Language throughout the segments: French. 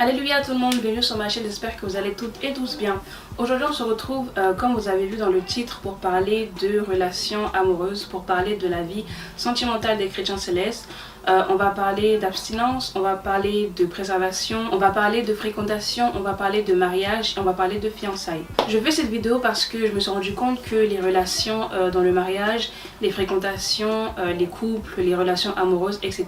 Alléluia tout le monde, bienvenue sur ma chaîne, j'espère que vous allez toutes et tous bien. Aujourd'hui on se retrouve, comme vous avez vu dans le titre, pour parler de relations amoureuses, pour parler de la vie sentimentale des chrétiens célestes. On va parler d'abstinence, on va parler de préservation, on va parler de fréquentation, on va parler de mariage et on va parler de fiançailles. Je fais cette vidéo parce que je me suis rendu compte que les relations dans le mariage, les fréquentations, les couples, les relations amoureuses, etc.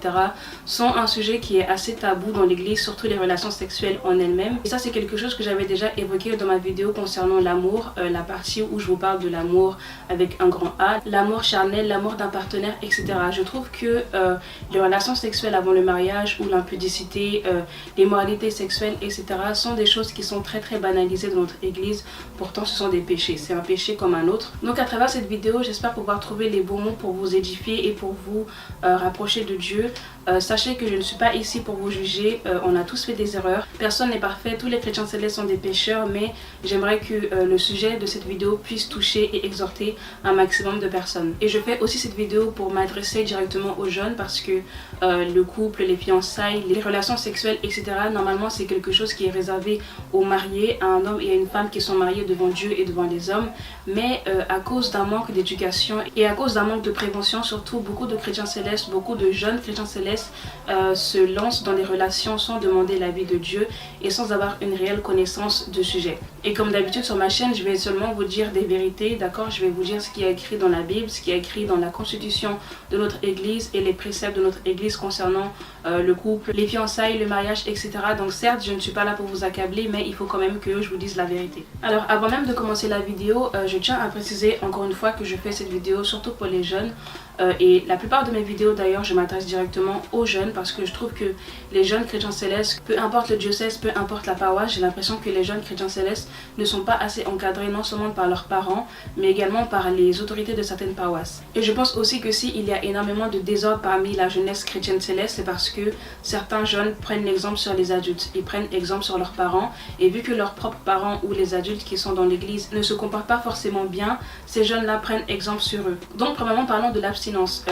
sont un sujet qui est assez tabou dans l'église, surtout les relations sexuelles en elles-mêmes. Et ça c'est quelque chose que j'avais déjà évoqué dans ma vidéo concernant l'amour, la partie où je vous parle de l'amour avec un grand A, l'amour charnel, l'amour d'un partenaire, etc. Je trouve que les relations sexuelles avant le mariage ou l'impudicité, les moralités sexuelles, etc. sont des choses qui sont très banalisées dans notre église. Pourtant ce sont des péchés, c'est un péché comme un autre. Donc à travers cette vidéo, j'espère pouvoir trouver les bons mots pour vous édifier et pour vous rapprocher de Dieu. Sachez que je ne suis pas ici pour vous juger, on a tous fait des erreurs, personne n'est parfait, tous les chrétiens célestes sont des pécheurs, mais j'aimerais que le sujet de cette vidéo puisse toucher et exhorter un maximum de personnes. Et je fais aussi cette vidéo pour m'adresser directement aux jeunes parce que le couple, les fiançailles, les relations sexuelles, etc. normalement c'est quelque chose qui est réservé aux mariés, à un homme et à une femme qui sont mariés devant Dieu et devant les hommes, mais à cause d'un manque d'éducation et à cause d'un manque de prévention, surtout beaucoup de chrétiens célestes, beaucoup de jeunes chrétiens célestes se lancent dans des relations sans demander l'avis de Dieu et sans avoir une réelle connaissance du sujet. Et comme d'habitude sur ma chaîne, je vais seulement vous dire des vérités, d'accord? Je vais vous dire ce qui est écrit dans la Bible, ce qui est écrit dans la constitution de notre église et les préceptes de notre église concernant le couple, les fiançailles, le mariage, etc. Donc certes, je ne suis pas là pour vous accabler, mais il faut quand même que je vous dise la vérité. Alors avant même de commencer la vidéo, je tiens à préciser encore une fois que je fais cette vidéo surtout pour les jeunes. Et la plupart de mes vidéos d'ailleurs je m'adresse directement aux jeunes parce que je trouve que les jeunes chrétiens célestes, peu importe le diocèse, peu importe la paroisse, j'ai l'impression que les jeunes chrétiens célestes ne sont pas assez encadrés non seulement par leurs parents mais également par les autorités de certaines paroisses. Et je pense aussi que s'il y a énormément de désordre parmi la jeunesse chrétienne céleste, c'est parce que certains jeunes prennent l'exemple sur les adultes, ils prennent exemple sur leurs parents et vu que leurs propres parents ou les adultes qui sont dans l'église ne se comportent pas forcément bien, ces jeunes là prennent exemple sur eux. Donc premièrement parlons de l'abstinence.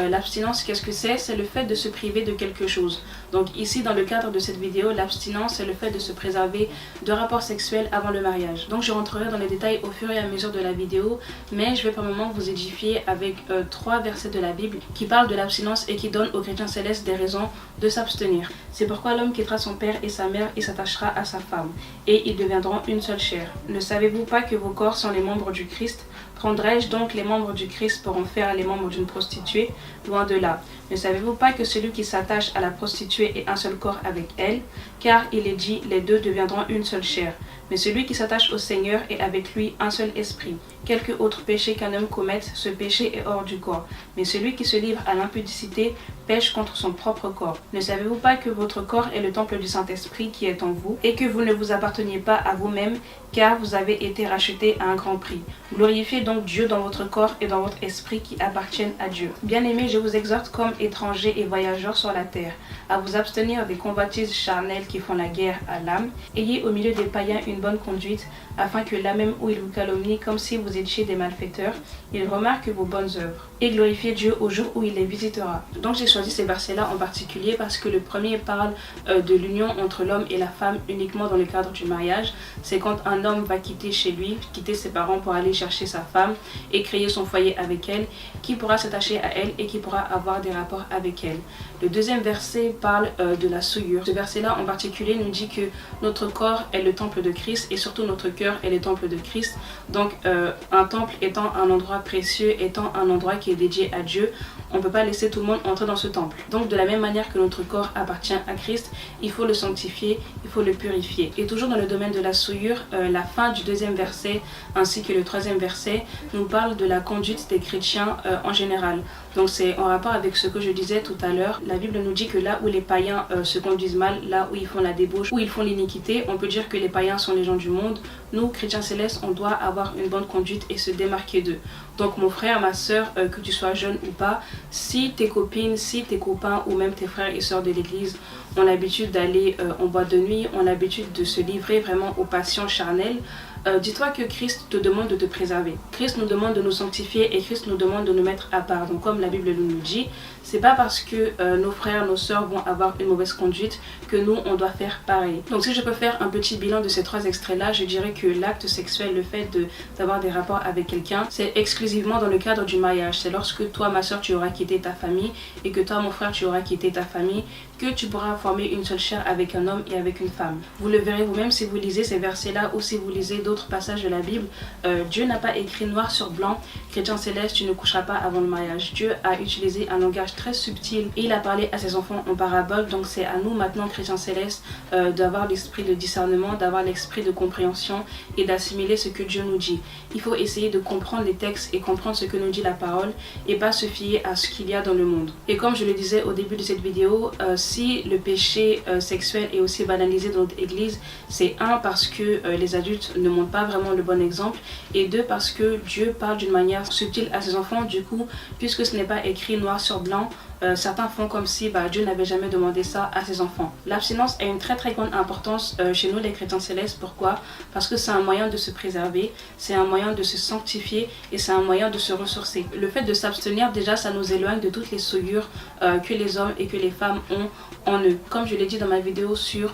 L'abstinence, qu'est-ce que c'est? C'est le fait de se priver de quelque chose. Donc ici dans le cadre de cette vidéo, l'abstinence c'est le fait de se préserver de rapports sexuels avant le mariage. Donc je rentrerai dans les détails au fur et à mesure de la vidéo, mais je vais pour le moment vous édifier avec 3 versets de la Bible qui parlent de l'abstinence et qui donnent aux chrétiens célestes des raisons de s'abstenir. C'est pourquoi l'homme quittera son père et sa mère et s'attachera à sa femme, et ils deviendront une seule chair. Ne savez-vous pas que vos corps sont les membres du Christ? Prendrai-je donc les membres du Christ pour en faire les membres d'une prostituée? Loin de là. Ne savez-vous pas que celui qui s'attache à la prostituée est un seul corps avec elle? Car il est dit, les deux deviendront une seule chair. Mais celui qui s'attache au Seigneur est avec lui un seul esprit. Quelque autre péché qu'un homme commette, ce péché est hors du corps. Mais celui qui se livre à l'impudicité pêche contre son propre corps. Ne savez-vous pas que votre corps est le temple du Saint-Esprit qui est en vous, et que vous ne vous apparteniez pas à vous-même, car vous avez été rachetés à un grand prix. Glorifiez donc Dieu dans votre corps et dans votre esprit qui appartiennent à Dieu. Bien-aimés, je vous exhorte comme étrangers et voyageurs sur la terre, à vous abstenir des convoitises charnelles qui font la guerre à l'âme. Ayez au milieu des païens une bonne conduite, afin que là même où ils vous calomnient comme si vous étiez des malfaiteurs, ils remarquent vos bonnes œuvres. Et glorifiez Dieu au jour où il les visitera. Donc j'ai choisi ces versets-là en particulier parce que le premier parle de l'union entre l'homme et la femme uniquement dans le cadre du mariage. C'est quand un homme va quitter chez lui, quitter ses parents pour aller chercher sa femme et créer son foyer avec elle, qui pourra s'attacher à elle et qui pourra avoir des rapports avec elle. Le deuxième verset parle de la souillure. Ce verset-là en particulier nous dit que notre corps est le temple de Christ et surtout notre cœur est le temple de Christ. Donc un temple étant un endroit précieux, étant un endroit qui est dédié à Dieu, on ne peut pas laisser tout le monde entrer dans ce temple. Donc de la même manière que notre corps appartient à Christ, il faut le sanctifier, il faut le purifier. Et toujours dans le domaine de la souillure, la fin du deuxième verset ainsi que le troisième verset nous parle de la conduite des chrétiens en général. Donc c'est en rapport avec ce que je disais tout à l'heure. La Bible nous dit que là où les païens se conduisent mal, là où ils font la débauche, où ils font l'iniquité, on peut dire que les païens sont les gens du monde. Nous, chrétiens célestes, on doit avoir une bonne conduite et se démarquer d'eux. Donc mon frère, ma soeur, que tu sois jeune ou pas, si tes copines, si tes copains ou même tes frères et sœurs de l'église ont l'habitude d'aller en boîte de nuit, ont l'habitude de se livrer vraiment aux passions charnelles, dis-toi que Christ te demande de te préserver. Christ nous demande de nous sanctifier et Christ nous demande de nous mettre à part. Donc comme la Bible nous dit, c'est pas parce que nos frères, nos sœurs vont avoir une mauvaise conduite que nous on doit faire pareil. Donc si je peux faire un petit bilan de ces 3 extraits là, je dirais que l'acte sexuel, le fait d'avoir des rapports avec quelqu'un, c'est exclusivement dans le cadre du mariage. C'est lorsque toi ma soeur tu auras quitté ta famille et que toi mon frère tu auras quitté ta famille que tu pourras former une seule chair avec un homme et avec une femme. Vous le verrez vous-même si vous lisez ces versets là ou si vous lisez d'autres passages de la Bible. Dieu n'a pas écrit noir sur blanc, chrétien céleste tu ne coucheras pas avant le mariage. Dieu a utilisé un langage très subtil et il a parlé à ses enfants en parabole. Donc c'est à nous maintenant chrétiens célestes d'avoir l'esprit de discernement, d'avoir l'esprit de compréhension et d'assimiler ce que Dieu nous dit. Il faut essayer de comprendre les textes et comprendre ce que nous dit la parole et pas se fier à ce qu'il y a dans le monde. Et comme je le disais au début de cette vidéo, si le péché sexuel est aussi banalisé dans notre église, c'est parce que les adultes ne montrent pas vraiment le bon exemple et 2 parce que Dieu parle d'une manière subtile à ses enfants. Du coup, puisque ce n'est pas écrit noir sur blanc, certains font comme si Dieu n'avait jamais demandé ça à ses enfants. L'abstinence a une très grande importance chez nous les chrétiens célestes. Pourquoi? Parce que c'est un moyen de se préserver, c'est un moyen de se sanctifier et c'est un moyen de se ressourcer. Le fait de s'abstenir, déjà ça nous éloigne de toutes les souillures que les hommes et que les femmes ont en eux. Comme je l'ai dit dans ma vidéo sur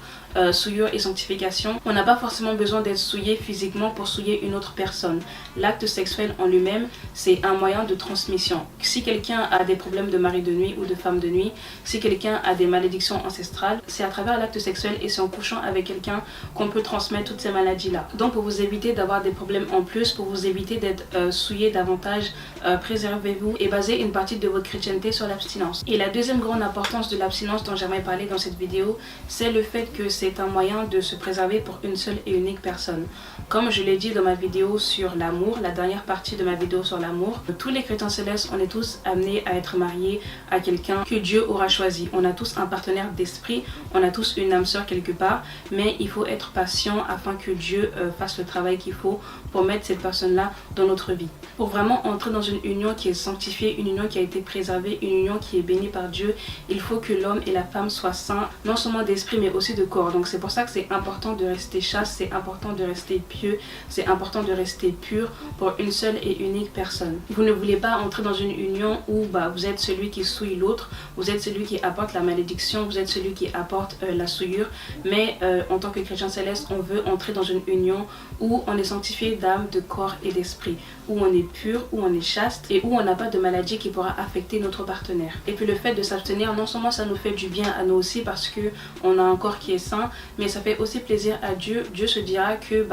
souillure et sanctification, on n'a pas forcément besoin d'être souillé physiquement pour souiller une autre personne. L'acte sexuel en lui-même, c'est un moyen de transmission. Si quelqu'un a des problèmes de mari de nuit ou de femme de nuit, si quelqu'un a des malédictions ancestrales, c'est à travers l'acte sexuel et c'est en couchant avec quelqu'un qu'on peut transmettre toutes ces maladies-là. Donc pour vous éviter d'avoir des problèmes en plus, pour vous éviter d'être souillé davantage, préservez-vous et basez une partie de votre chrétienté sur l'abstinence. Et la deuxième grande importance de l'abstinence dont j'aimerais parler dans cette vidéo, c'est le fait que c'est un moyen de se préserver pour une seule et unique personne. Comme je l'ai dit dans ma vidéo sur l'amour, la dernière partie de ma vidéo sur l'amour, tous les chrétiens célestes, on est tous amenés à être mariés à quelqu'un que Dieu aura choisi. On a tous un partenaire d'esprit, on a tous une âme sœur quelque part, mais il faut être patient afin que Dieu fasse le travail qu'il faut pour mettre cette personne-là dans notre vie. Pour vraiment entrer dans une union qui est sanctifiée, une union qui a été préservée, une union qui est bénie par Dieu, il faut que l'homme et la femme soient saints, non seulement d'esprit mais aussi de corps. Donc c'est pour ça que c'est important de rester chaste, c'est important de rester pieux, c'est important de rester pur pour une seule et unique personne. Vous ne voulez pas entrer dans une union où vous êtes celui qui souille l'autre, vous êtes celui qui apporte la malédiction, vous êtes celui qui apporte la souillure, mais en tant que chrétien céleste, on veut entrer dans une union où on est sanctifié d'âme, de corps et d'esprit, où on est pur, où on est chaste et où on n'a pas de maladie qui pourra affecter notre partenaire. Et puis le fait de s'abstenir, non seulement ça nous fait du bien à nous aussi parce que on a un corps qui est sain, mais ça fait aussi plaisir à Dieu. Dieu se dira que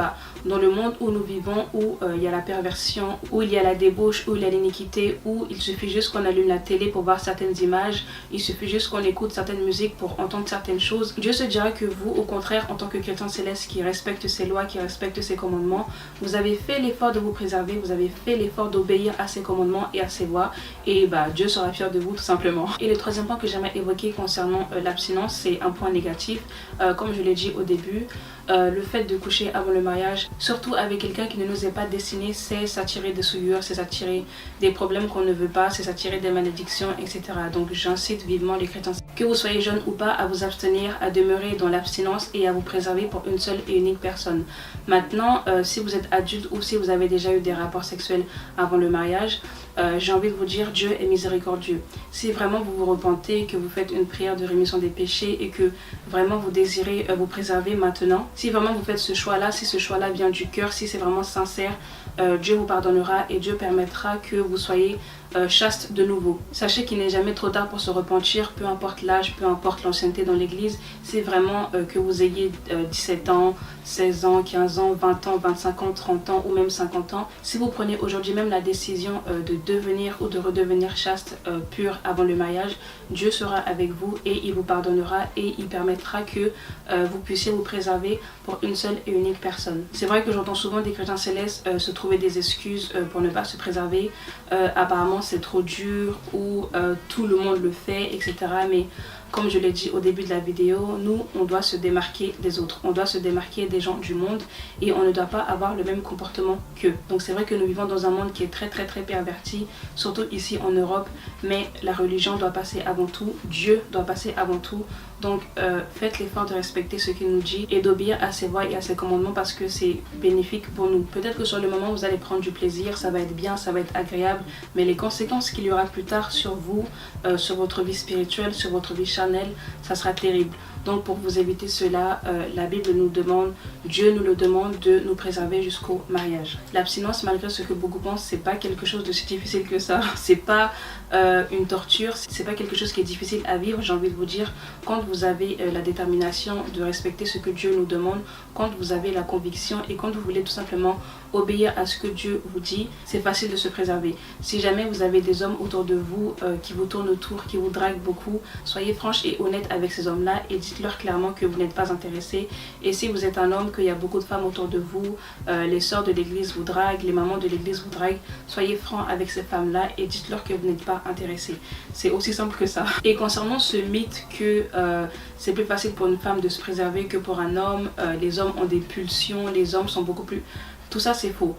dans le monde où nous vivons, où il y a la perversion, où il y a la débauche, où il y a l'iniquité, où il suffit juste qu'on allume la télé pour voir certaines images, il suffit juste qu'on écoute certaines musiques pour entendre certaines choses, Dieu se dira que vous, au contraire, en tant que chrétien céleste qui respecte ses lois, qui respecte ses commandements, vous avez fait l'effort de vous préserver, vous avez fait l'effort d'obéir à ses commandements et à ses voies, et Dieu sera fier de vous tout simplement. Et le troisième point que j'aimerais évoquer concernant l'abstinence, c'est un point négatif. Comme je l'ai dit au début, le fait de coucher avant le mariage, surtout avec quelqu'un qui ne nous est pas destiné, c'est s'attirer des souillures, c'est s'attirer des problèmes qu'on ne veut pas, c'est s'attirer des malédictions, etc. Donc j'incite vivement les chrétiens, que vous soyez jeunes ou pas, à vous abstenir, à demeurer dans l'abstinence et à vous préserver pour une seule et unique personne. Maintenant, si vous êtes adulte ou si vous avez déjà eu des rapports sexuels avant le mariage, j'ai envie de vous dire, Dieu est miséricordieux. Si vraiment vous vous repentez, que vous faites une prière de rémission des péchés et que vraiment vous désirez vous préserver maintenant, si vraiment vous faites ce choix-là, si ce choix-là vient du cœur, si c'est vraiment sincère, Dieu vous pardonnera et Dieu permettra que vous soyez chaste de nouveau. Sachez qu'il n'est jamais trop tard pour se repentir, peu importe l'âge, peu importe l'ancienneté dans l'église. C'est vraiment que vous ayez 17 ans, 16 ans, 15 ans, 20 ans, 25 ans, 30 ans ou même 50 ans. Si vous prenez aujourd'hui même la décision de devenir ou de redevenir chaste, pur avant le mariage, Dieu sera avec vous et il vous pardonnera et il permettra que vous puissiez vous préserver pour une seule et unique personne. C'est vrai que j'entends souvent des chrétiens célestes se trouver des excuses pour ne pas se préserver. Apparemment c'est trop dur ou tout le monde le fait, etc. Mais comme je l'ai dit au début de la vidéo, nous, on doit se démarquer des autres. On doit se démarquer des gens du monde et on ne doit pas avoir le même comportement qu'eux. Donc c'est vrai que nous vivons dans un monde qui est très perverti, surtout ici en Europe, mais la religion doit passer avant tout, Dieu doit passer avant tout. Donc faites l'effort de respecter ce qu'il nous dit et d'obéir à ses voies et à ses commandements parce que c'est bénéfique pour nous. Peut-être que sur le moment vous allez prendre du plaisir, ça va être bien, ça va être agréable, mais les conséquences qu'il y aura plus tard sur vous, sur votre vie spirituelle, sur votre vie charnelle, ça sera terrible. Donc pour vous éviter cela, la Bible nous demande, Dieu nous le demande de nous préserver jusqu'au mariage. L'abstinence, malgré ce que beaucoup pensent, c'est pas quelque chose de si difficile que ça. C'est pas une torture, c'est pas quelque chose qui est difficile à vivre. J'ai envie de vous dire, quand vous avez la détermination de respecter ce que Dieu nous demande, quand vous avez la conviction et quand vous voulez tout simplement obéir à ce que Dieu vous dit, c'est facile de se préserver. Si jamais vous avez des hommes autour de vous qui vous tournent autour, qui vous draguent beaucoup, soyez franche et honnête avec ces hommes-là et dites-leur clairement que vous n'êtes pas intéressé. Et si vous êtes un homme, qu'il y a beaucoup de femmes autour de vous, les sœurs de l'église vous draguent, les mamans de l'église vous draguent, soyez franc avec ces femmes-là et dites-leur que vous n'êtes pas intéressé. C'est aussi simple que ça. Et concernant ce mythe que c'est plus facile pour une femme de se préserver que pour un homme, les hommes ont des pulsions, les hommes sont beaucoup plus... Tout ça c'est faux.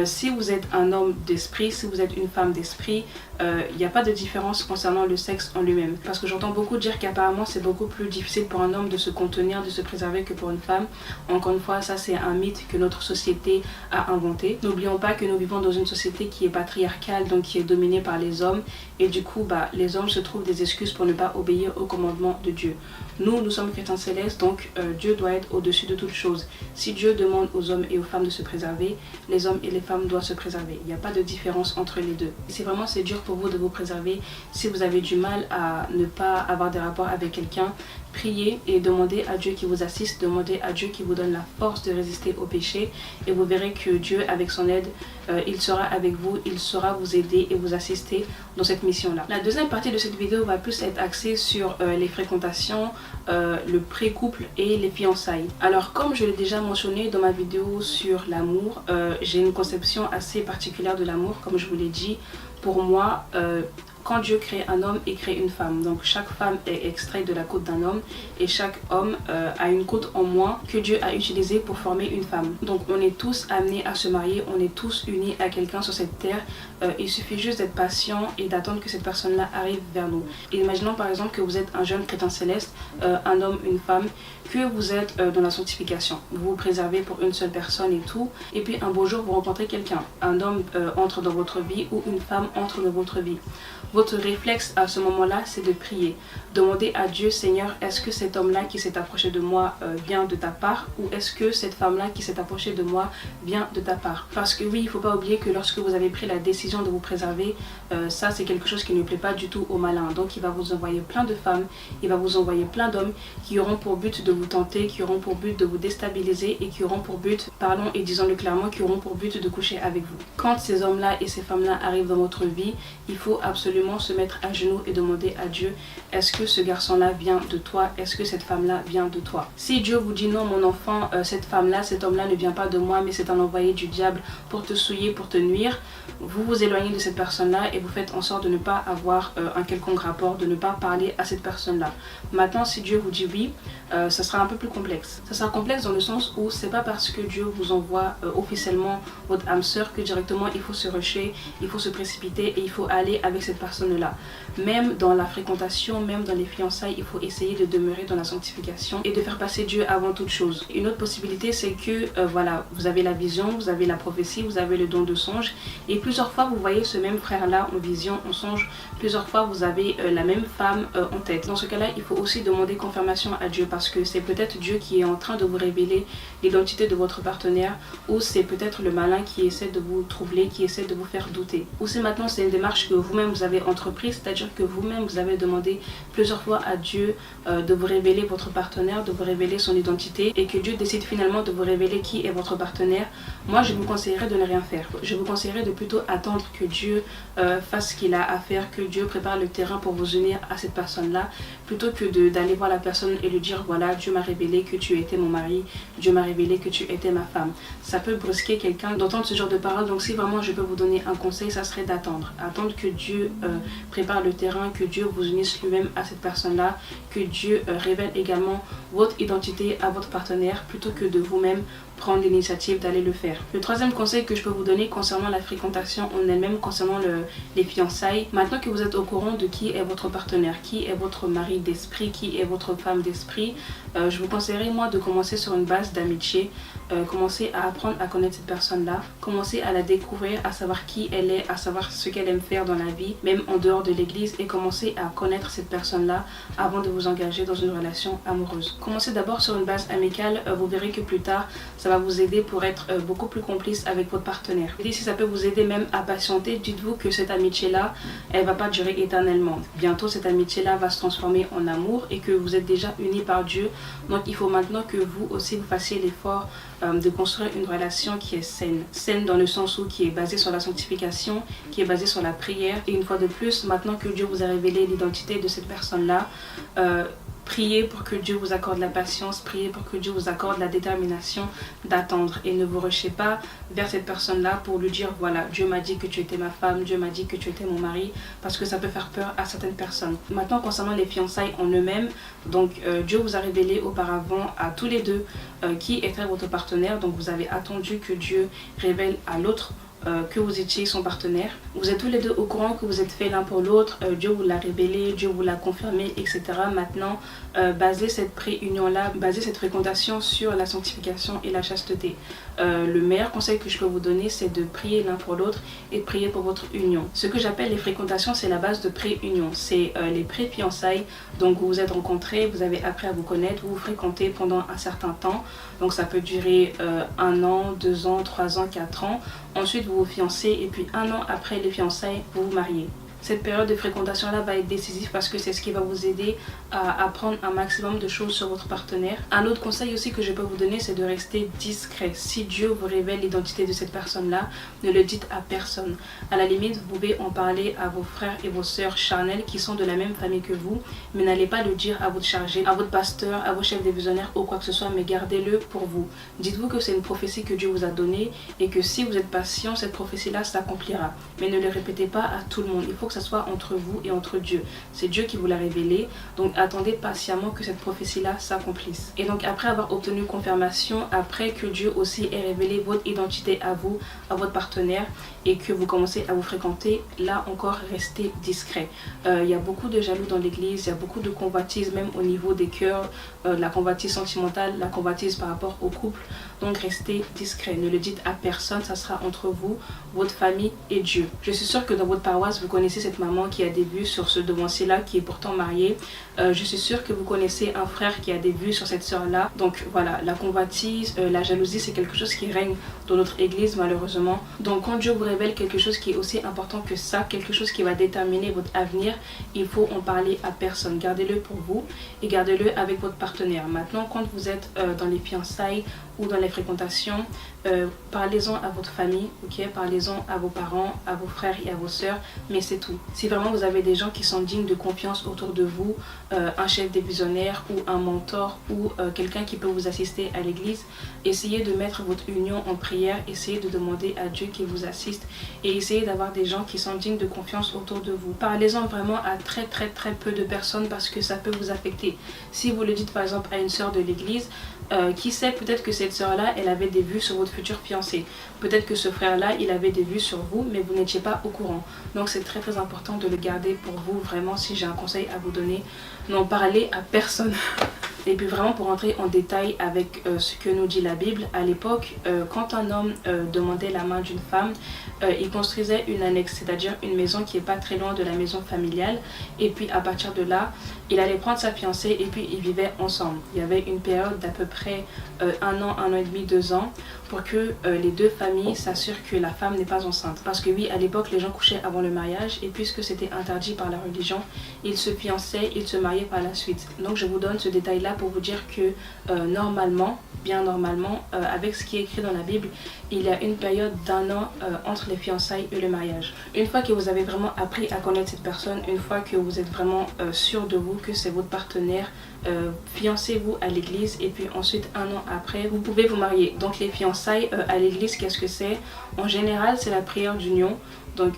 Si vous êtes un homme d'esprit, si vous êtes une femme d'esprit, il n'y a pas de différence concernant le sexe en lui-même. Parce que j'entends beaucoup dire qu'apparemment c'est beaucoup plus difficile pour un homme de se contenir, de se préserver que pour une femme. Encore une fois, ça c'est un mythe que notre société a inventé. N'oublions pas que nous vivons dans une société qui est patriarcale, donc qui est dominée par les hommes. Et du coup, les hommes se trouvent des excuses pour ne pas obéir au commandement de Dieu. Nous sommes chrétiens célestes, donc Dieu doit être au-dessus de toutes choses. Si Dieu demande aux hommes et aux femmes de se préserver, les hommes et les femmes doivent se préserver. Il n'y a pas de différence entre les deux. Si vraiment c'est dur pour vous de vous préserver, si vous avez du mal à ne pas avoir des rapports avec quelqu'un, priez et demandez à Dieu qui vous assiste, demandez à Dieu qui vous donne la force de résister au péché et vous verrez que Dieu, avec son aide, il sera avec vous, il saura vous aider et vous assister dans cette mission-là. La deuxième partie de cette vidéo va plus être axée sur les fréquentations, le pré-couple et les fiançailles. Alors comme je l'ai déjà mentionné dans ma vidéo sur l'amour, j'ai une conception assez particulière de l'amour, comme je vous l'ai dit. Pour moi, quand Dieu crée un homme, il crée une femme. Donc chaque femme est extraite de la côte d'un homme et chaque homme a une côte en moins que Dieu a utilisée pour former une femme. Donc on est tous amenés à se marier, on est tous unis à quelqu'un sur cette terre. Il suffit juste d'être patient et d'attendre que cette personne-là arrive vers nous. Et imaginons par exemple que vous êtes un jeune chrétien céleste, un homme, une femme, que vous êtes dans la sanctification. Vous vous préservez pour une seule personne et tout. Et puis un beau jour, vous rencontrez quelqu'un. Un homme entre dans votre vie ou une femme entre dans votre vie. Votre réflexe à ce moment-là, c'est de prier. Demandez à Dieu, Seigneur, est-ce que cet homme-là qui s'est approché de moi vient de ta part, ou est-ce que cette femme-là qui s'est approchée de moi vient de ta part? Parce que oui, il ne faut pas oublier que lorsque vous avez pris la décision de vous préserver, ça c'est quelque chose qui ne plaît pas du tout au malin. Donc il va vous envoyer plein de femmes, il va vous envoyer plein d'hommes qui auront pour but de vous tenter, qui auront pour but de vous déstabiliser et qui auront pour but, parlons et disons-le clairement, qui auront pour but de coucher avec vous. Quand ces hommes-là et ces femmes-là arrivent dans votre vie, il faut absolument se mettre à genoux et demander à Dieu, est-ce que ce garçon-là vient de toi? Est-ce que cette femme-là vient de toi? Si Dieu vous dit non mon enfant, cette femme-là, cet homme-là ne vient pas de moi mais c'est un envoyé du diable pour te souiller, pour te nuire, vous vous éloignez de cette personne-là et vous faites en sorte de ne pas avoir un quelconque rapport, de ne pas parler à cette personne-là. Maintenant, si Dieu vous dit oui, ça sera un peu plus complexe. Ça sera complexe dans le sens où c'est pas parce que Dieu vous envoie officiellement votre âme sœur que directement il faut se rusher, il faut se précipiter et il faut aller avec cette personne-là. Même dans la fréquentation, même dans les fiançailles, il faut essayer de demeurer dans la sanctification et de faire passer Dieu avant toute chose. Une autre possibilité, c'est que voilà, vous avez la vision, vous avez la prophétie, vous avez le don de songe et plusieurs fois vous voyez ce même frère-là en vision, en songe, plusieurs fois vous avez la même femme en tête. Dans ce cas-là, il faut aussi demander confirmation à Dieu parce que c'est peut-être Dieu qui est en train de vous révéler l'identité de votre partenaire ou c'est peut-être le malin qui essaie de vous troubler, qui essaie de vous faire douter. Ou c'est maintenant c'est une démarche que vous-même vous avez entreprise, c'est-à-dire que vous-même vous avez demandé plusieurs fois à Dieu de vous révéler votre partenaire, de vous révéler son identité et que Dieu décide finalement de vous révéler qui est votre partenaire. Moi je vous conseillerais de ne rien faire. Je vous conseillerais de plutôt attendre que Dieu fasse ce qu'il a à faire, que Dieu prépare le terrain pour vous unir à cette personne-là, plutôt que d'aller voir la personne et lui dire voilà, Dieu m'a révélé que tu étais mon mari, Dieu m'a révélé que tu étais ma femme. Ça peut brusquer quelqu'un d'entendre ce genre de paroles, donc si vraiment je peux vous donner un conseil, ça serait d'attendre. Attendre que Dieu prépare le terrain, que Dieu vous unisse lui-même à cette personne-là, que Dieu révèle également votre identité à votre partenaire, plutôt que de vous-même prendre l'initiative d'aller le faire. Le troisième conseil que je peux vous donner concernant la fréquentation en elle-même, concernant les fiançailles, maintenant que vous êtes au courant de qui est votre partenaire, qui est votre mari d'esprit, qui est votre femme d'esprit, je vous conseillerais moi de commencer sur une base d'amitié. commencez à apprendre à connaître cette personne-là, commencez à la découvrir, à savoir qui elle est, à savoir ce qu'elle aime faire dans la vie, même en dehors de l'église, et commencez à connaître cette personne-là avant de vous engager dans une relation amoureuse. Commencez d'abord sur une base amicale, vous verrez que plus tard, ça va vous aider pour être beaucoup plus complice avec votre partenaire. Et si ça peut vous aider même à patienter, dites-vous que cette amitié-là, elle va pas durer éternellement. Bientôt, cette amitié-là va se transformer en amour et que vous êtes déjà unis par Dieu. Donc, il faut maintenant que vous aussi, vous fassiez l'effort de construire une relation qui est saine. Saine dans le sens où qui est basée sur la sanctification, qui est basée sur la prière. Et une fois de plus, maintenant que Dieu vous a révélé l'identité de cette personne-là, priez pour que Dieu vous accorde la patience, priez pour que Dieu vous accorde la détermination d'attendre et ne vous rushez pas vers cette personne-là pour lui dire voilà, Dieu m'a dit que tu étais ma femme, Dieu m'a dit que tu étais mon mari, parce que ça peut faire peur à certaines personnes. Maintenant, concernant les fiançailles en eux-mêmes, donc Dieu vous a révélé auparavant à tous les deux qui était votre partenaire, donc vous avez attendu que Dieu révèle à l'autre que vous étiez son partenaire. Vous êtes tous les deux au courant que vous êtes faits l'un pour l'autre, Dieu vous l'a révélé, Dieu vous l'a confirmé, etc. Maintenant, basez cette préunion-là, basez cette fréquentation sur la sanctification et la chasteté. Le meilleur conseil que je peux vous donner, c'est de prier l'un pour l'autre et de prier pour votre union. Ce que j'appelle les fréquentations, c'est la base de préunion. C'est les pré-fiançailles. Donc vous vous êtes rencontrés, vous avez appris à vous connaître, vous vous fréquentez pendant un certain temps. Donc ça peut durer 1 an, 2 ans, 3 ans, 4 ans. Ensuite vous vous fiancez et puis 1 an après les fiançailles, vous vous mariez. Cette période de fréquentation-là va être décisive parce que c'est ce qui va vous aider à apprendre un maximum de choses sur votre partenaire. Un autre conseil aussi que je peux vous donner, c'est de rester discret. Si Dieu vous révèle l'identité de cette personne-là, ne le dites à personne. À la limite, vous pouvez en parler à vos frères et vos sœurs charnels qui sont de la même famille que vous, mais n'allez pas le dire à votre chargé, à votre pasteur, à vos chefs divisionnaires ou quoi que ce soit, mais gardez-le pour vous. Dites-vous que c'est une prophétie que Dieu vous a donnée et que si vous êtes patient, cette prophétie-là s'accomplira. Mais ne le répétez pas à tout le monde. Il faut que ça soit entre vous et entre Dieu. C'est Dieu qui vous l'a révélé, donc attendez patiemment que cette prophétie-là s'accomplisse. Et donc après avoir obtenu confirmation, après que Dieu aussi ait révélé votre identité à vous, à votre partenaire, et que vous commencez à vous fréquenter, là encore restez discret. Il y a beaucoup de jaloux dans l'église, il y a beaucoup de convoitise même au niveau des cœurs, la convoitise sentimentale, la convoitise par rapport au couple. Donc restez discret, ne le dites à personne, ça sera entre vous, votre famille et Dieu. Je suis sûre que dans votre paroisse, vous connaissez cette maman qui a des vues sur ce devancier-là qui est pourtant marié. Je suis sûre que vous connaissez un frère qui a des vues sur cette sœur-là. Donc voilà, la convoitise, la jalousie, c'est quelque chose qui règne dans notre église malheureusement. Donc quand Dieu vous révèle quelque chose qui est aussi important que ça, quelque chose qui va déterminer votre avenir, il faut en parler à personne. Gardez-le pour vous et gardez-le avec votre partenaire. Maintenant, quand vous êtes dans les fiançailles ou dans les fréquentations, parlez-en à votre famille, ok, parlez-en à vos parents, à vos frères et à vos sœurs, mais c'est tout. Si vraiment vous avez des gens qui sont dignes de confiance autour de vous, un chef divisionnaire ou un mentor ou quelqu'un qui peut vous assister à l'église, essayez de mettre votre union en prière, essayez de demander à Dieu qu'il vous assiste et essayez d'avoir des gens qui sont dignes de confiance autour de vous. Parlez-en vraiment à très peu de personnes parce que ça peut vous affecter. Si vous le dites par exemple à une sœur de l'église, qui sait, peut-être que cette sœur-là, elle avait des vues sur votre futur fiancé. Peut-être que ce frère-là, il avait des vues sur vous, mais vous n'étiez pas au courant. Donc c'est très important de le garder pour vous. Vraiment, si j'ai un conseil à vous donner, n'en parlez à personne. Et puis vraiment pour rentrer en détail avec ce que nous dit la Bible, à l'époque, quand un homme demandait la main d'une femme, il construisait une annexe, c'est-à-dire une maison qui n'est pas très loin de la maison familiale. Et puis à partir de là, il allait prendre sa fiancée et puis ils vivaient ensemble. Il y avait une période d'à peu près 1 an, 1 an et demi, 2 ans pour que les deux familles s'assurent que la femme n'est pas enceinte. Parce que oui, à l'époque, les gens couchaient avant le mariage et puisque c'était interdit par la religion, ils se fiançaient, ils se mariaient par la suite. Donc je vous donne ce détail-là pour vous dire que normalement, bien normalement, avec ce qui est écrit dans la Bible, il y a une période d'1 an entre les fiançailles et le mariage. Une fois que vous avez vraiment appris à connaître cette personne, une fois que vous êtes vraiment sûr de vous, que c'est votre partenaire, fiancez-vous à l'église et puis ensuite 1 an après, vous pouvez vous marier. Donc les fiançailles à l'église, qu'est-ce que c'est? En général, c'est la prière d'union. Donc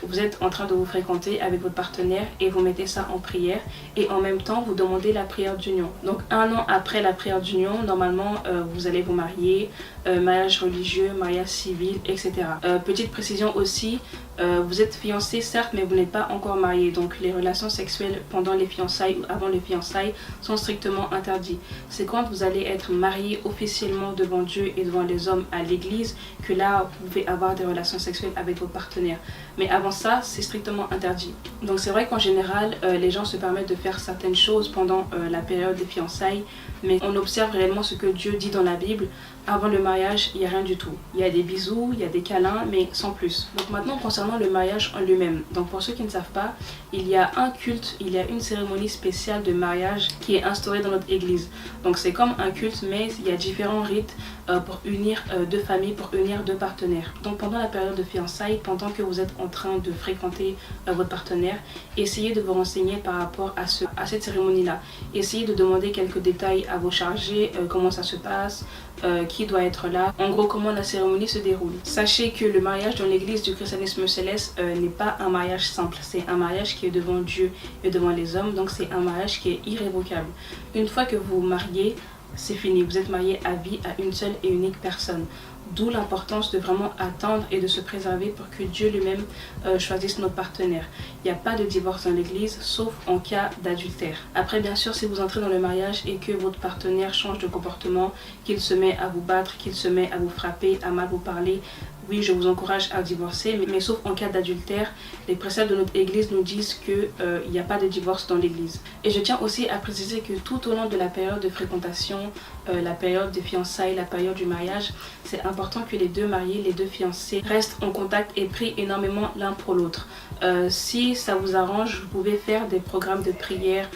vous êtes en train de vous fréquenter avec votre partenaire et vous mettez ça en prière et en même temps vous demandez la prière d'union. Donc 1 an après la prière d'union, normalement vous allez vous marier, mariage religieux, mariage civil, etc. Petite précision aussi, vous êtes fiancés certes mais vous n'êtes pas encore mariés. Donc les relations sexuelles pendant les fiançailles ou avant les fiançailles sont strictement interdits. C'est quand vous allez être marié officiellement devant Dieu et devant les hommes à l'église que là vous pouvez avoir des relations sexuelles avec vos partenaires. Mais avant ça, c'est strictement interdit. Donc c'est vrai qu'en général, les gens se permettent de faire certaines choses pendant la période des fiançailles, mais on observe réellement ce que Dieu dit dans la Bible. Avant le mariage, il n'y a rien du tout. Il y a des bisous, il y a des câlins, mais sans plus. Donc maintenant, concernant le mariage en lui-même. Donc pour ceux qui ne savent pas, il y a un culte, il y a une cérémonie spéciale de mariage qui est instaurée dans notre église. Donc c'est comme un culte, mais il y a différents rites pour unir deux familles, pour unir deux partenaires. Donc pendant la période de fiançailles, pendant que vous êtes en train de fréquenter votre partenaire, essayez de vous renseigner par rapport à cette cérémonie-là. Essayez de demander quelques détails à vos chargés, comment ça se passe, qui doit être là, en gros comment la cérémonie se déroule. Sachez que le mariage dans l'église du christianisme céleste n'est pas un mariage simple, c'est un mariage qui est devant Dieu et devant les hommes, donc c'est un mariage qui est irrévocable. Une fois que vous vous mariez, c'est fini, vous êtes marié à vie à une seule et unique personne. D'où l'importance de vraiment attendre et de se préserver pour que Dieu lui-même choisisse notre partenaire. Il n'y a pas de divorce dans l'église, sauf en cas d'adultère. Après, bien sûr, si vous entrez dans le mariage et que votre partenaire change de comportement, qu'il se met à vous battre, qu'il se met à vous frapper, à mal vous parler, oui, je vous encourage à divorcer, mais sauf en cas d'adultère. Les préceptes de notre église nous disent qu'il n'y a pas de divorce dans l'église. Et je tiens aussi à préciser que tout au long de la période de fréquentation, la période de fiançailles, la période du mariage, c'est important que les deux mariés, les deux fiancés restent en contact et prient énormément l'un pour l'autre. Si ça vous arrange, vous pouvez faire des programmes de prière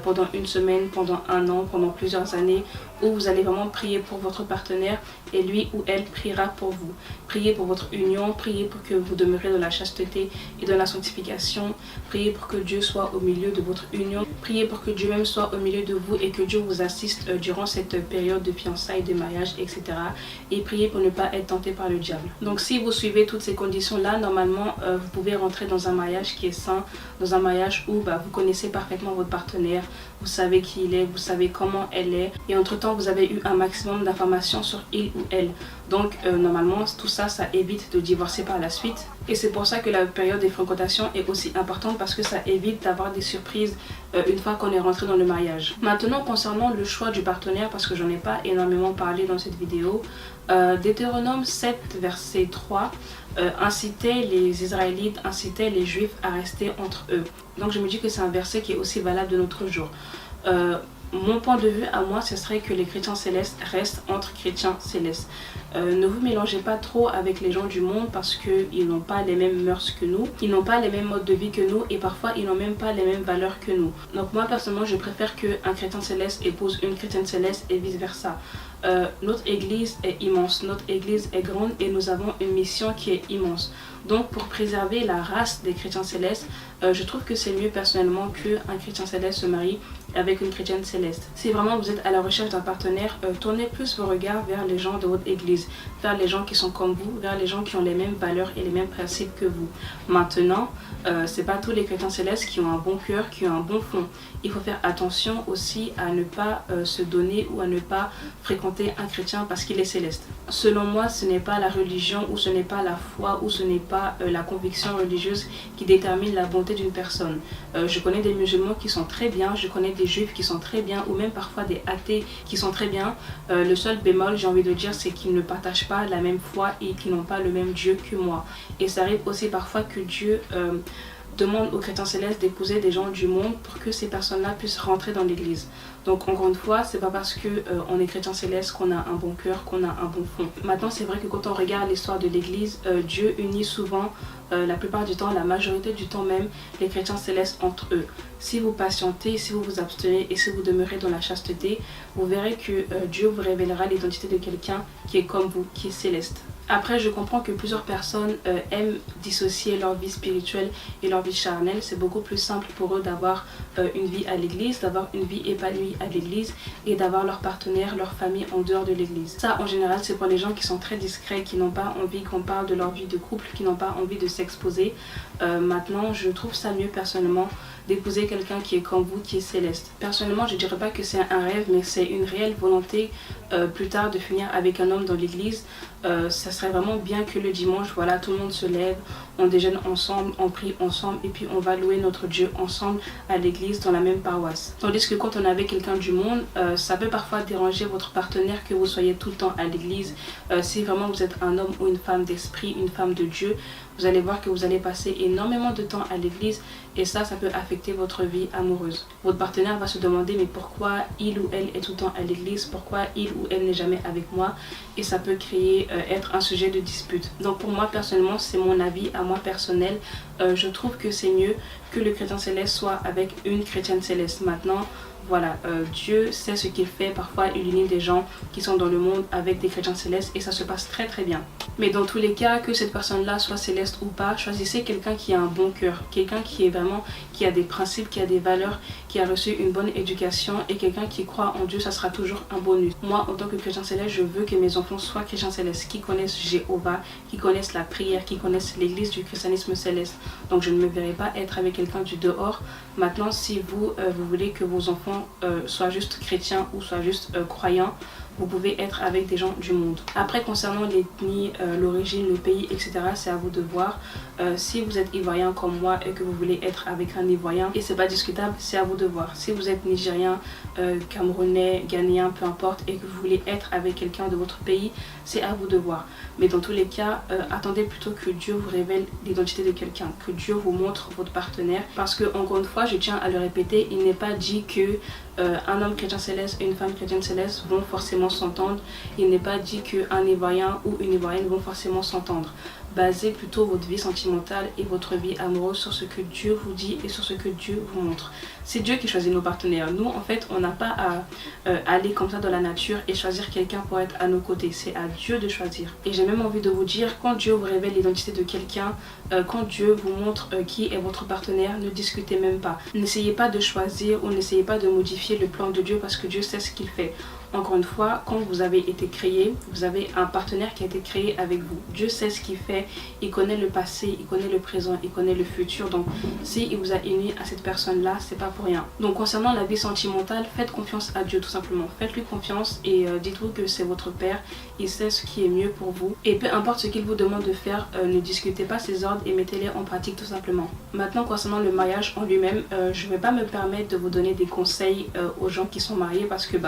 pendant une semaine, pendant un an, pendant plusieurs années, où vous allez vraiment prier pour votre partenaire et lui ou elle priera pour vous. Priez pour votre union, priez pour que vous demeurez dans la chasteté et dans la sanctification, priez pour que Dieu soit au milieu de votre union, priez pour que Dieu même soit au milieu de vous et que Dieu vous assiste durant cette période de fiançailles, de mariage, etc. Et priez pour ne pas être tenté par le diable. Donc si vous suivez toutes ces conditions-là, normalement vous pouvez rentrer dans un mariage qui est sain, dans un mariage où vous connaissez parfaitement votre partenaire, vous savez qui il est, vous savez comment elle est, et entre-temps vous avez eu un maximum d'informations sur il ou elle. Donc normalement tout ça, ça évite de divorcer par la suite. Et c'est pour ça que la période des fréquentations est aussi importante, parce que ça évite d'avoir des surprises une fois qu'on est rentré dans le mariage. Maintenant, concernant le choix du partenaire, parce que j'en ai pas énormément parlé dans cette vidéo, Deutéronome 7 verset 3 incitait les Israélites, incitait les Juifs à rester entre eux. Donc je me dis que c'est un verset qui est aussi valable de notre jour. Mon point de vue à moi, ce serait que les chrétiens célestes restent entre chrétiens célestes. Ne vous mélangez pas trop avec les gens du monde, parce qu'ils n'ont pas les mêmes mœurs que nous, ils n'ont pas les mêmes modes de vie que nous, et parfois ils n'ont même pas les mêmes valeurs que nous. Donc moi personnellement, je préfère qu'un chrétien céleste épouse une chrétienne céleste et vice versa. Notre église est immense, notre église est grande et nous avons une mission qui est immense. Donc pour préserver la race des chrétiens célestes, je trouve que c'est mieux personnellement qu'un chrétien céleste se marie avec une chrétienne céleste. Si vraiment vous êtes à la recherche d'un partenaire, tournez plus vos regards vers les gens de votre église, vers les gens qui sont comme vous, vers les gens qui ont les mêmes valeurs et les mêmes principes que vous. Maintenant, c'est pas tous les chrétiens célestes qui ont un bon cœur, qui ont un bon fond. Il faut faire attention aussi à ne pas se donner ou à ne pas fréquenter un chrétien parce qu'il est céleste. Selon moi, ce n'est pas la religion ou ce n'est pas la foi ou ce n'est pas la conviction religieuse qui détermine la bonté d'une personne. Je connais des musulmans qui sont très bien, je connais des juifs qui sont très bien, ou même parfois des athées qui sont très bien. Le seul bémol, j'ai envie de dire, c'est qu'ils ne partagent pas la même foi et qu'ils n'ont pas le même Dieu que moi. Et ça arrive aussi parfois que Dieu demande aux chrétiens célestes d'épouser des gens du monde pour que ces personnes-là puissent rentrer dans l'église. Donc encore une fois, c'est pas parce que on est chrétien céleste qu'on a un bon cœur, qu'on a un bon fond. Maintenant, c'est vrai que quand on regarde l'histoire de l'église, Dieu unit souvent, la plupart du temps, la majorité du temps même, les chrétiens célestes entre eux. Si vous patientez, si vous vous abstenez et si vous demeurez dans la chasteté, vous verrez que Dieu vous révélera l'identité de quelqu'un qui est comme vous, qui est céleste. Après, je comprends que plusieurs personnes aiment dissocier leur vie spirituelle et leur vie charnelle. C'est beaucoup plus simple pour eux d'avoir une vie à l'église, d'avoir une vie épanouie à l'église et d'avoir leur partenaire, leur famille en dehors de l'église. Ça, en général, c'est pour les gens qui sont très discrets, qui n'ont pas envie qu'on parle de leur vie de couple, qui n'ont pas envie de s'exposer. Maintenant, je trouve ça mieux personnellement d'épouser quelqu'un qui est comme vous, qui est céleste. Personnellement, je ne dirais pas que c'est un rêve, mais c'est une réelle volonté plus tard de finir avec un homme dans l'église. Ça serait vraiment bien que le dimanche, voilà, tout le monde se lève, on déjeune ensemble, on prie ensemble et puis on va louer notre Dieu ensemble à l'église dans la même paroisse. Tandis que quand on est avec quelqu'un du monde, ça peut parfois déranger votre partenaire que vous soyez tout le temps à l'église. Si vraiment vous êtes un homme ou une femme d'esprit, une femme de Dieu, vous allez voir que vous allez passer énormément de temps à l'église et ça peut affecter votre vie amoureuse. Votre partenaire va se demander mais pourquoi il ou elle est tout le temps à l'église, pourquoi il ou elle n'est jamais avec moi, et ça peut créer, être un sujet de dispute. Donc pour moi personnellement, c'est mon avis à moi personnel, je trouve que c'est mieux que le chrétien céleste soit avec une chrétienne céleste. Maintenant, voilà, Dieu sait ce qu'il fait. Parfois, il unit des gens qui sont dans le monde avec des chrétiens célestes et ça se passe très très bien. Mais dans tous les cas, que cette personne-là soit céleste ou pas, choisissez quelqu'un qui a un bon cœur, quelqu'un qui est vraiment, qui a des principes, qui a des valeurs, qui a reçu une bonne éducation et quelqu'un qui croit en Dieu, ça sera toujours un bonus. Moi, en tant que chrétien céleste, je veux que mes enfants soient chrétiens célestes, qui connaissent Jéhovah, qui connaissent la prière, qui connaissent l'église du christianisme céleste. Donc je ne me verrai pas être avec quelqu'un du dehors. Maintenant, si vous voulez que vos enfants soient juste chrétiens ou soient juste croyants, vous pouvez être avec des gens du monde. Après, concernant l'ethnie, l'origine, le pays, etc., c'est à vous de voir. Si vous êtes ivoirien comme moi et que vous voulez être avec un ivoirien, et c'est pas discutable, c'est à vous de voir. Si vous êtes nigérien, camerounais, ghanéen, peu importe, et que vous voulez être avec quelqu'un de votre pays, c'est à vous de voir. Mais dans tous les cas, attendez plutôt que Dieu vous révèle l'identité de quelqu'un, que Dieu vous montre votre partenaire. Parce que, encore une fois, je tiens à le répéter, il n'est pas dit que un homme chrétien céleste et une femme chrétienne céleste vont forcément s'entendre. Il n'est pas dit qu'un Ivoirien ou une Ivoirienne vont forcément s'entendre. Basez plutôt votre vie sentimentale et votre vie amoureuse sur ce que Dieu vous dit et sur ce que Dieu vous montre. C'est Dieu qui choisit nos partenaires. Nous, en fait, on n'a pas à aller comme ça dans la nature et choisir quelqu'un pour être à nos côtés. C'est à Dieu de choisir. Et j'ai même envie de vous dire, quand Dieu vous révèle l'identité de quelqu'un, quand Dieu vous montre qui est votre partenaire, ne discutez même pas. N'essayez pas de choisir ou n'essayez pas de modifier le plan de Dieu parce que Dieu sait ce qu'il fait. Encore une fois, quand vous avez été créé, vous avez un partenaire qui a été créé avec vous. Dieu sait ce qu'il fait, il connaît le passé, il connaît le présent, il connaît le futur. Donc, s'il vous a uni à cette personne-là, c'est pas pour rien. Donc, concernant la vie sentimentale, faites confiance à Dieu tout simplement. Faites-lui confiance et dites-vous que c'est votre Père. Il sait ce qui est mieux pour vous. Et peu importe ce qu'il vous demande de faire, ne discutez pas ses ordres et mettez-les en pratique tout simplement. Maintenant, concernant le mariage en lui-même, je ne vais pas me permettre de vous donner des conseils aux gens qui sont mariés parce que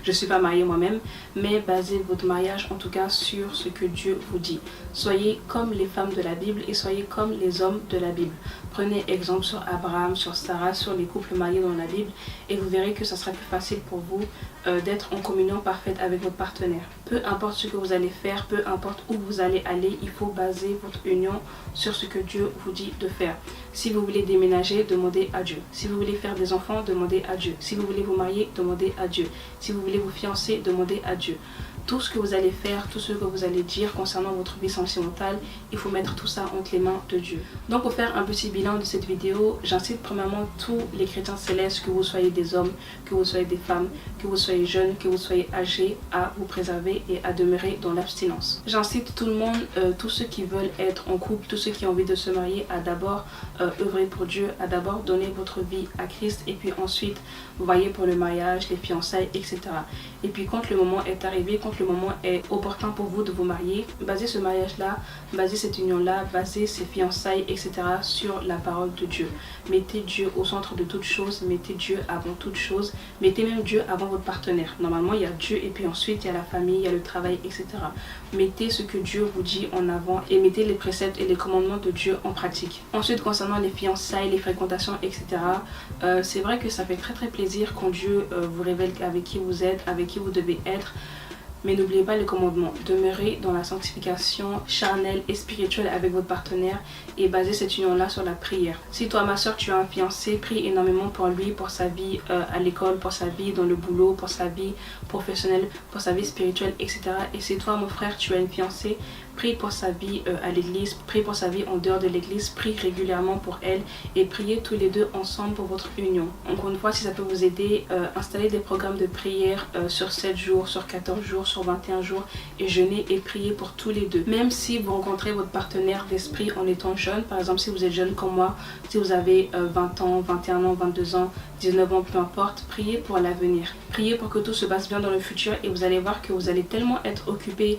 je suis pas mariée moi-même, mais basez votre mariage en tout cas sur ce que Dieu vous dit. Soyez comme les femmes de la Bible et soyez comme les hommes de la Bible. Prenez exemple sur Abraham, sur Sarah, sur les couples mariés dans la Bible et vous verrez que ça sera plus facile pour vous d'être en communion parfaite avec votre partenaire. Peu importe ce que vous allez faire, peu importe où vous allez aller, il faut baser votre union sur ce que Dieu vous dit de faire. Si vous voulez déménager, demandez à Dieu. Si vous voulez faire des enfants, demandez à Dieu. Si vous voulez vous marier, demandez à Dieu. Si vous voulez vous fiancer, demandez à Dieu. Tout ce que vous allez faire, tout ce que vous allez dire concernant votre vie sentimentale, il faut mettre tout ça entre les mains de Dieu. Donc pour faire un petit bilan de cette vidéo, j'incite premièrement tous les chrétiens célestes, que vous soyez des hommes, que vous soyez des femmes, que vous soyez jeunes, que vous soyez âgés, à vous préserver et à demeurer dans l'abstinence. J'incite tout le monde, tous ceux qui veulent être en couple, tous ceux qui ont envie de se marier, à d'abord œuvrer pour Dieu, à d'abord donner votre vie à Christ et puis ensuite voyez pour le mariage, les fiançailles, etc. Et puis quand le moment est arrivé, quand le moment est opportun pour vous de vous marier, basez ce mariage-là, basez cette union-là, basez ces fiançailles, etc. sur la parole de Dieu. Mettez Dieu au centre de toutes choses, mettez Dieu avant toute chose, mettez même Dieu avant votre partenaire. Normalement, il y a Dieu et puis ensuite il y a la famille, il y a le travail, etc. Mettez ce que Dieu vous dit en avant et mettez les préceptes et les commandements de Dieu en pratique. Ensuite, concernant les fiançailles, les fréquentations, etc. C'est vrai que ça fait très plaisir quand Dieu vous révèle avec qui vous êtes, avec qui vous devez être. Mais n'oubliez pas les commandements. Demeurez dans la sanctification charnelle et spirituelle avec votre partenaire et basez cette union-là sur la prière. Si toi, ma soeur, tu as un fiancé, prie énormément pour lui, pour sa vie à l'école, pour sa vie dans le boulot, pour sa vie professionnelle, pour sa vie spirituelle, etc. Et si toi, mon frère, tu as une fiancée, prie pour sa vie à l'église, prie pour sa vie en dehors de l'église, prie régulièrement pour elle et priez tous les deux ensemble pour votre union. Encore une fois, si ça peut vous aider, installez des programmes de prière sur 7 jours, sur 14 jours, sur 21 jours et jeûner et prier pour tous les deux. Même si vous rencontrez votre partenaire d'esprit en étant jeune, par exemple si vous êtes jeune comme moi, si vous avez 20 ans, 21 ans, 22 ans, 19 ans, peu importe, priez pour l'avenir. Priez pour que tout se passe bien dans le futur et vous allez voir que vous allez tellement être occupé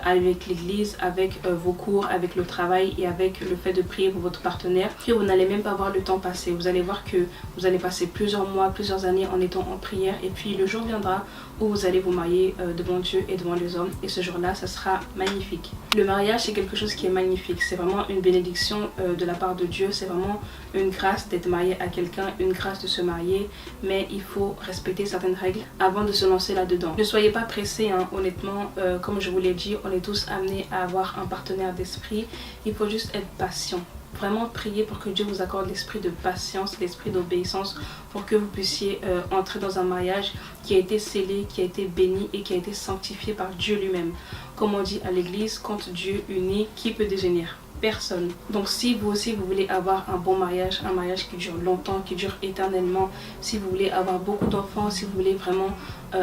avec l'église, avec vos cours, avec le travail et avec le fait de prier pour votre partenaire que vous n'allez même pas voir le temps passer. Vous allez voir que vous allez passer plusieurs mois, plusieurs années en étant en prière et puis le jour viendra où vous allez vous marier devant Dieu et devant les hommes et ce jour-là, ça sera magnifique. Le mariage, c'est quelque chose qui est magnifique. C'est vraiment une bénédiction de la part de Dieu. C'est vraiment une grâce d'être marié à quelqu'un, une grâce de se marier, mais il faut respecter certaines règles avant de se lancer là-dedans. Ne soyez pas pressés, hein, honnêtement, comme je vous l'ai dit, on est tous amenés à avoir un partenaire d'esprit. Il faut juste être patient. Vraiment prier pour que Dieu vous accorde l'esprit de patience, l'esprit d'obéissance pour que vous puissiez entrer dans un mariage qui a été scellé, qui a été béni et qui a été sanctifié par Dieu lui-même. Comme on dit à l'église, quand Dieu unit, qui peut désunir? Personne. Donc si vous aussi vous voulez avoir un bon mariage, un mariage qui dure longtemps, qui dure éternellement, si vous voulez avoir beaucoup d'enfants, si vous voulez vraiment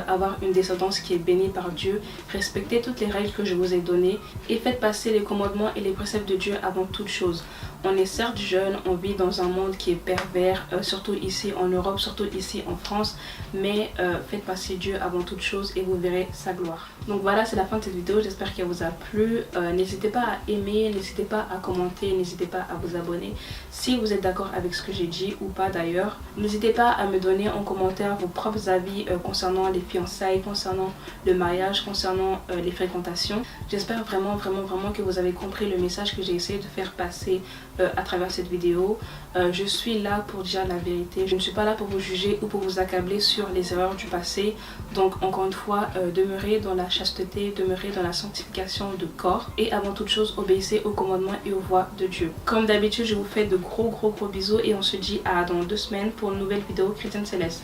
avoir une descendance qui est bénie par Dieu, respectez toutes les règles que je vous ai données et faites passer les commandements et les préceptes de Dieu avant toute chose. On est certes jeune, on vit dans un monde qui est pervers, surtout ici en Europe, surtout ici en France, mais faites passer Dieu avant toute chose et vous verrez sa gloire. Donc voilà, c'est la fin de cette vidéo, j'espère qu'elle vous a plu. N'hésitez pas à aimer, n'hésitez pas à commenter, n'hésitez pas à vous abonner si vous êtes d'accord avec ce que j'ai dit ou pas d'ailleurs. N'hésitez pas à me donner en commentaire vos propres avis concernant les fiançailles, concernant le mariage, concernant les fréquentations. J'espère vraiment que vous avez compris le message que j'ai essayé de faire passer à travers cette vidéo. Je suis là pour dire la vérité, je ne suis pas là pour vous juger ou pour vous accabler sur les erreurs du passé. Donc encore une fois, demeurez dans la chasteté, demeurez dans la sanctification de corps et avant toute chose obéissez aux commandements et aux voies de Dieu. Comme d'habitude, je vous fais de gros bisous et on se dit à dans 2 semaines pour une nouvelle vidéo Chrétienne Céleste.